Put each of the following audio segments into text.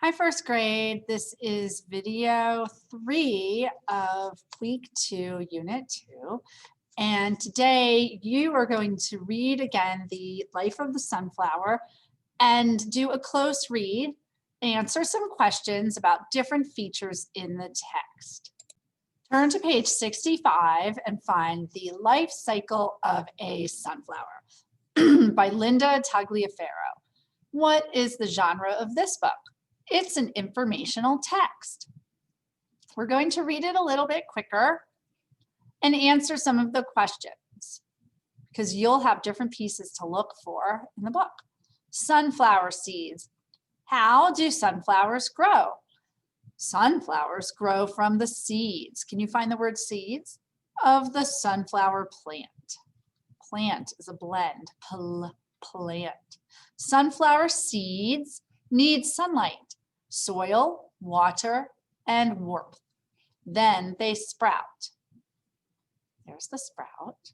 Hi, first grade. This is video 3 of week 2, unit 2. And today you are going to read again the life of the sunflower and do a close read, answer some questions about different features in the text. Turn to page 65 and find The Life Cycle of a Sunflower by Linda Tagliaferro. What is the genre of this book? It's an informational text. We're going to read it a little bit quicker and answer some of the questions because you'll have different pieces to look for in the book. Sunflower seeds. How do sunflowers grow? Sunflowers grow from the seeds. Can you find the word seeds? Of the sunflower plant. Plant is a blend, plant. Sunflower seeds need sunlight, soil, water, and warmth. Then they sprout. There's the sprout.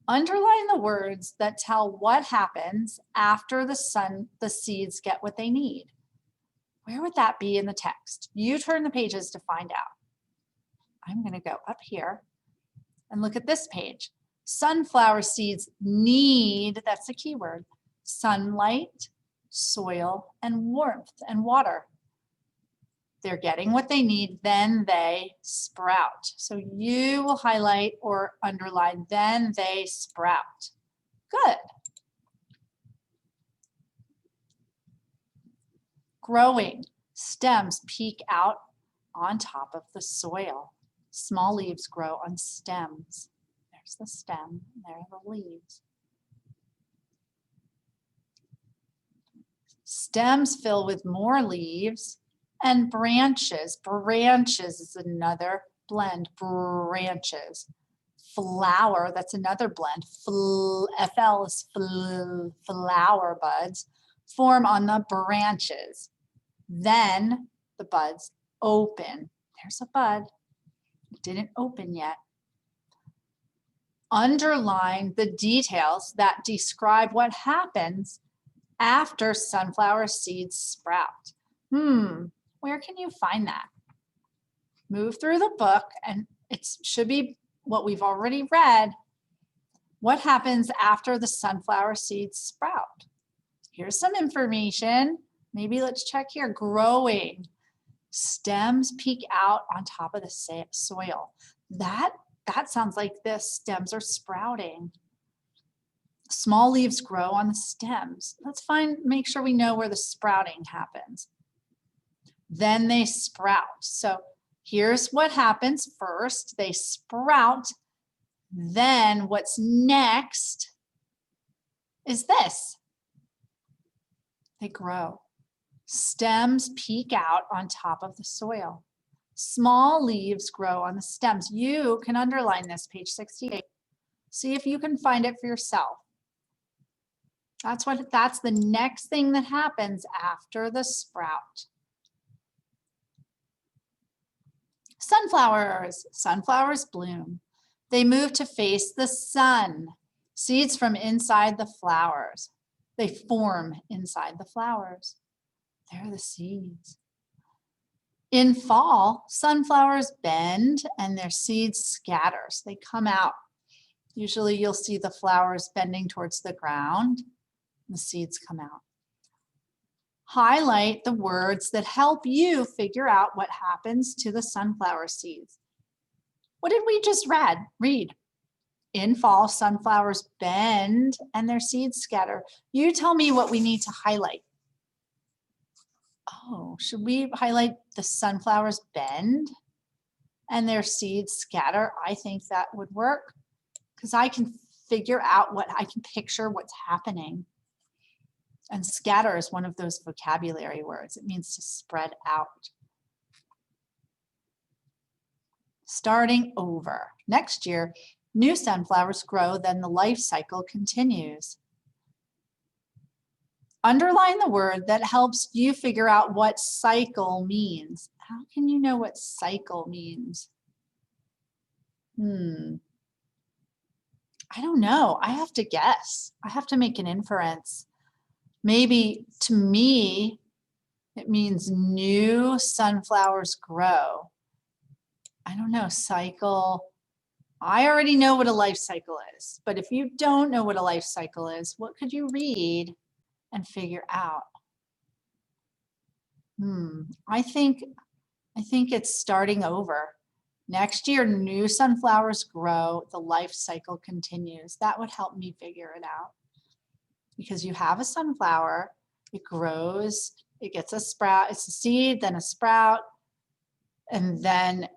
Underline the words that tell what happens after the seeds get what they need. Where would that be in the text? You turn the pages to find out. I'm going to go up here and look at this page. Sunflower seeds need, that's the key word, sunlight, soil, and warmth and water. They're getting what they need, then they sprout. So you will highlight or underline, then they sprout. Good. Growing. Stems peek out on top of the soil. Small leaves grow on stems. There's the stem, there are the leaves. Stems fill with more leaves and branches. Branches is another blend, branches. Flower, that's another blend. FL is flower buds, form on the branches. Then the buds open. There's a bud. It didn't open yet. Underline the details that describe what happens after sunflower seeds sprout. Where can you find that? Move through the book and it should be what we've already read. What happens after the sunflower seeds sprout? Here's some information. Maybe let's check here. Growing. Stems peek out on top of the soil. That sounds like the stems are sprouting. Small leaves grow on the stems. Let's make sure we know where the sprouting happens. Then they sprout. So here's what happens first. They sprout. Then what's next is this. They grow. Stems peek out on top of the soil. Small leaves grow on the stems. You can underline this, page 68. See if you can find it for yourself. That's the next thing that happens after the sprout. Sunflowers. Sunflowers bloom. They move to face the sun. Seeds from inside the flowers. They form inside the flowers. There are the seeds. In fall, sunflowers bend and their seeds scatter. So they come out. Usually you'll see the flowers bending towards the ground. The seeds come out. Highlight the words that help you figure out what happens to the sunflower seeds. What did we just read? In fall, sunflowers bend and their seeds scatter. You tell me what we need to highlight. Oh, should we highlight the sunflowers bend and their seeds scatter? I think that would work because I can figure out I can picture what's happening. And scatter is one of those vocabulary words. It means to spread out. Starting over. Next year, new sunflowers grow, then the life cycle continues. Underline the word that helps you figure out what cycle means. How can you know what cycle means? I don't know. I have to guess. I have to make an inference. Maybe to me, It means new sunflowers grow. I don't know, cycle. I already know what a life cycle is, but if you don't know what a life cycle is, what could you read and figure out? I think it's starting over. Next year, new sunflowers grow, the life cycle continues. That would help me figure it out. Because you have a sunflower, it grows, it gets a sprout, it's a seed, then a sprout, and then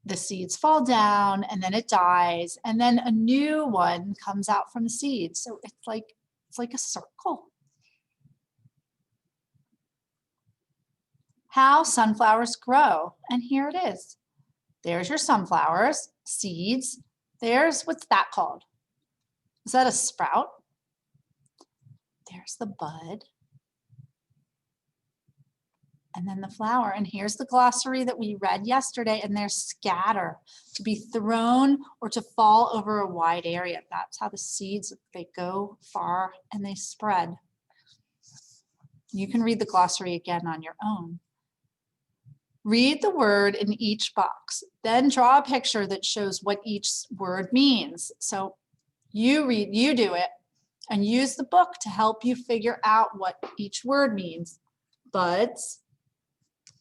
the seeds fall down, and then it dies, and then a new one comes out from the seed. So it's like a circle. How sunflowers grow, and here it is. There's your sunflowers, seeds. There's, what's that called? Is that a sprout? There's the bud. And then the flower. And here's the glossary that we read yesterday, and there's scatter, to be thrown or to fall over a wide area. That's how the seeds, they go far and they spread. You can read the glossary again on your own. Read the word in each box, then draw a picture that shows what each word means. So you do it, and use the book to help you figure out what each word means. Buds,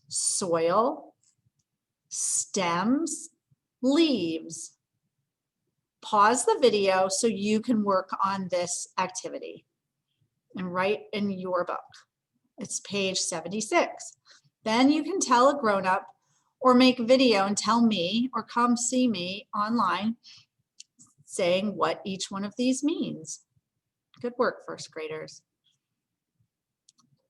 soil, stems, leaves. Pause the video so you can work on this activity and write in your book. It's page 76. Then you can tell a grown-up or make a video and tell me, or come see me online saying what each one of these means. Good work, first graders.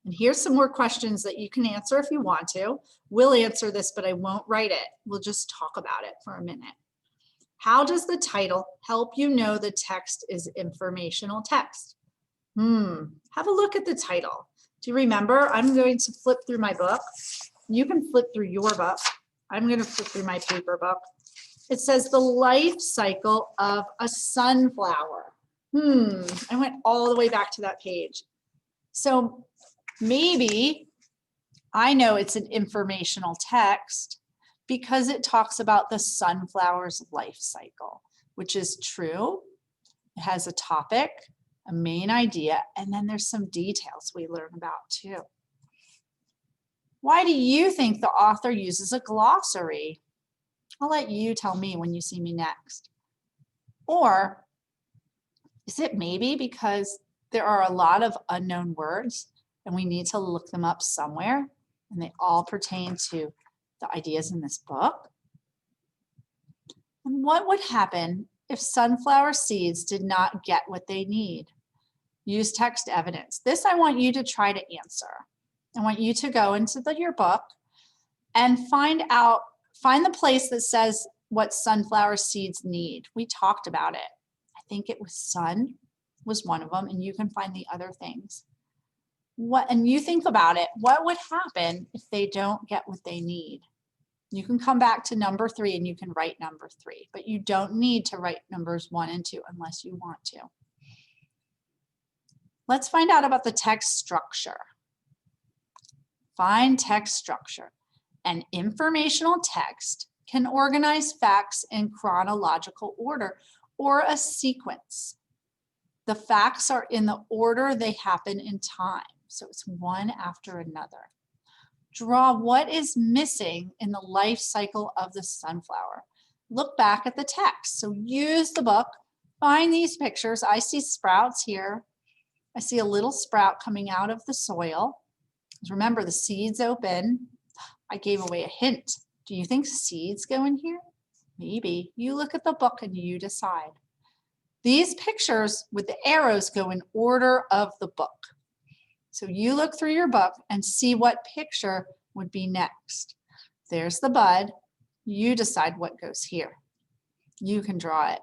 And here's some more questions that you can answer if you want to. We'll answer this, but I won't write it. We'll just talk about it for a minute. How does the title help you know the text is informational text? Have a look at the title. Do you remember? I'm going to flip through my book. You can flip through your book. I'm going to flip through my paper book. It says the life cycle of a sunflower. I went all the way back to that page. So maybe I know it's an informational text because it talks about the sunflower's life cycle, which is true. It has a topic, a main idea, and then there's some details we learn about too. Why do you think the author uses a glossary? I'll let you tell me when you see me next. Or is it maybe because there are a lot of unknown words and we need to look them up somewhere, and they all pertain to the ideas in this book? And what would happen if sunflower seeds did not get what they need? Use text evidence. This I want you to try to answer. I want you to go into your book and find the place that says what sunflower seeds need. We talked about it. I think it was sun was one of them, and you can find the other things. And you think about it, what would happen if they don't get what they need? You can come back to number 3 and you can write number 3, but you don't need to write numbers 1 and 2 unless you want to. Let's find out about the text structure. Find text structure. An informational text can organize facts in chronological order or a sequence. The facts are in the order they happen in time. So it's one after another. Draw what is missing in the life cycle of the sunflower. Look back at the text. So use the book, find these pictures. I see sprouts here. I see a little sprout coming out of the soil. Remember, the seeds open. I gave away a hint. Do you think seeds go in here? Maybe. You look at the book and you decide. These pictures with the arrows go in order of the book. So you look through your book and see what picture would be next. There's the bud. You decide what goes here. You can draw it.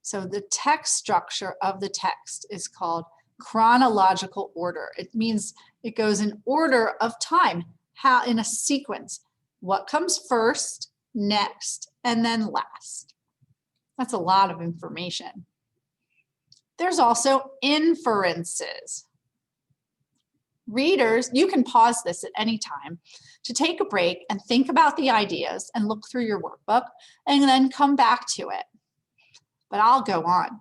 So the text structure of the text is called chronological order. It means it goes in order of time, how in a sequence. What comes first, next, and then last. That's a lot of information. There's also inferences. Readers, you can pause this at any time to take a break and think about the ideas and look through your workbook and then come back to it. But I'll go on.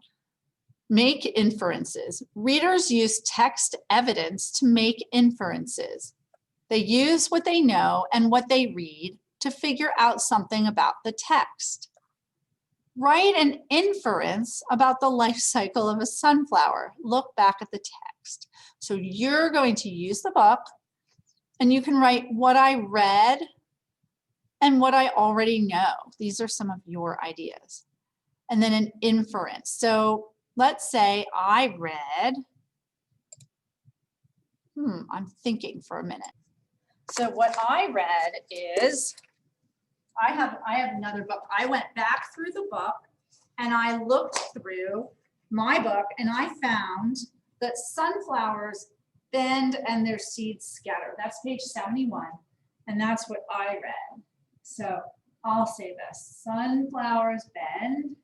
Make inferences. Readers use text evidence to make inferences. They use what they know and what they read to figure out something about the text. Write an inference about the life cycle of a sunflower. Look back at the text. So you're going to use the book and you can write what I read and what I already know. These are some of your ideas. And then an inference. So let's say I read, I'm thinking for a minute. So what I read is, I have another book. I went back through the book and I looked through my book and I found that sunflowers bend and their seeds scatter. That's page 71. And that's what I read. So I'll say this: sunflowers bend,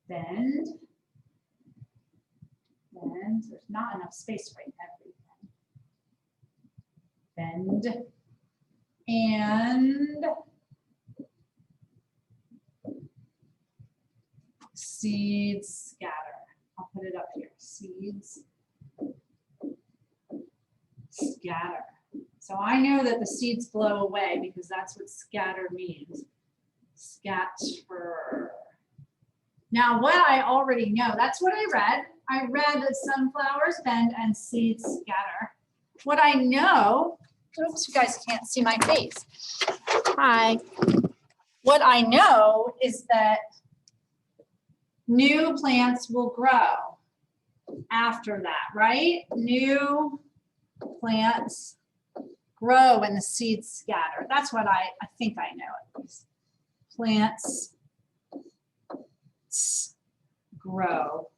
bend. There's not enough space right everything. Bend and seeds scatter. I'll put it up here. Seeds scatter. So I know that the seeds blow away because that's what scatter means. Scatter. Now, what I already know, that's what I read. I read that sunflowers bend and seeds scatter. What I know, oops, you guys can't see my face. Hi. What I know is that new plants will grow after that, right? New plants grow when the seeds scatter. That's what I think I know at least. Plants grow.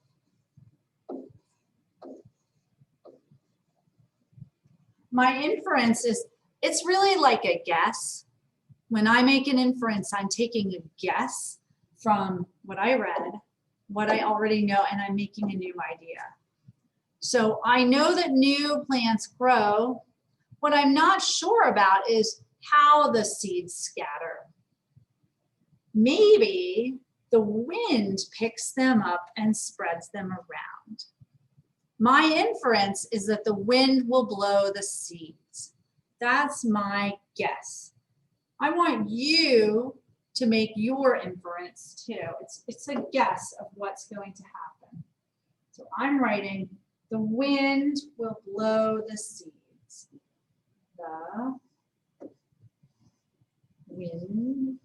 My inference is, it's really like a guess. When I make an inference, I'm taking a guess from what I read, what I already know, and I'm making a new idea. So I know that new plants grow. What I'm not sure about is how the seeds scatter. Maybe the wind picks them up and spreads them around. My inference is that the wind will blow the seeds. That's my guess. I want you to make your inference too. It's a guess of what's going to happen. So I'm writing, the wind will blow the seeds. The wind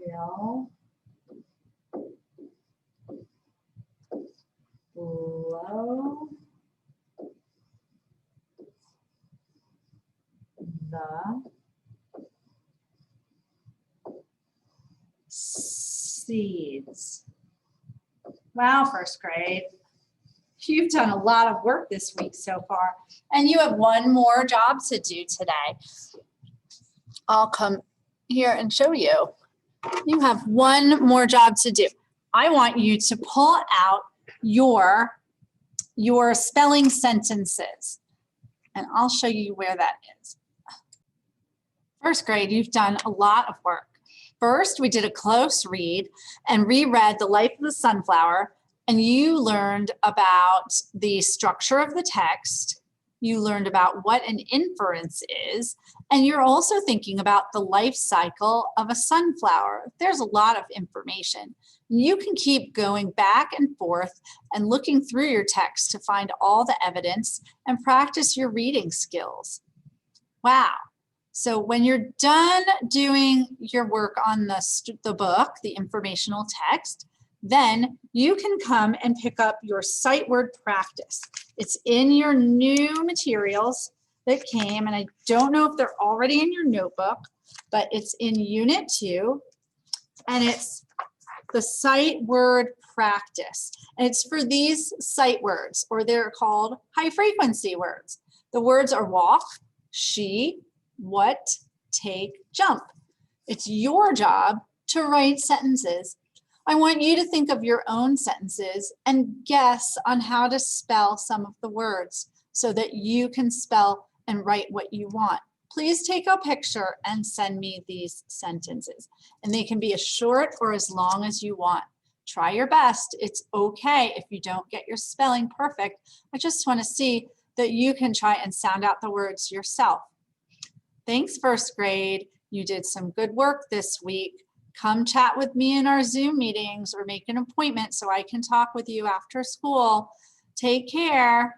will blow the seeds. Wow, first grade. You've done a lot of work this week so far, and you have one more job to do today. I'll come here and show you. You have one more job to do. I want you to pull out your spelling sentences, and I'll show you where that is. First grade, you've done a lot of work. First, we did a close read and reread The Life of the Sunflower, and you learned about the structure of the text. You learned about what an inference is, and you're also thinking about the life cycle of a sunflower. There's a lot of information. You can keep going back and forth and looking through your text to find all the evidence and practice your reading skills. Wow. So when you're done doing your work on the book, the informational text, then you can come and pick up your sight word practice. It's in your new materials that came, and I don't know if they're already in your notebook, but it's in Unit 2, and it's the sight word practice. And it's for these sight words, or they're called high frequency words. The words are walk, she, what, take, jump. It's your job to write sentences. I want you to think of your own sentences and guess on how to spell some of the words so that you can spell and write what you want. Please take a picture and send me these sentences. And they can be as short or as long as you want. Try your best. It's okay if you don't get your spelling perfect. I just want to see that you can try and sound out the words yourself. Thanks, first grade. You did some good work this week. Come chat with me in our Zoom meetings or make an appointment so I can talk with you after school. Take care.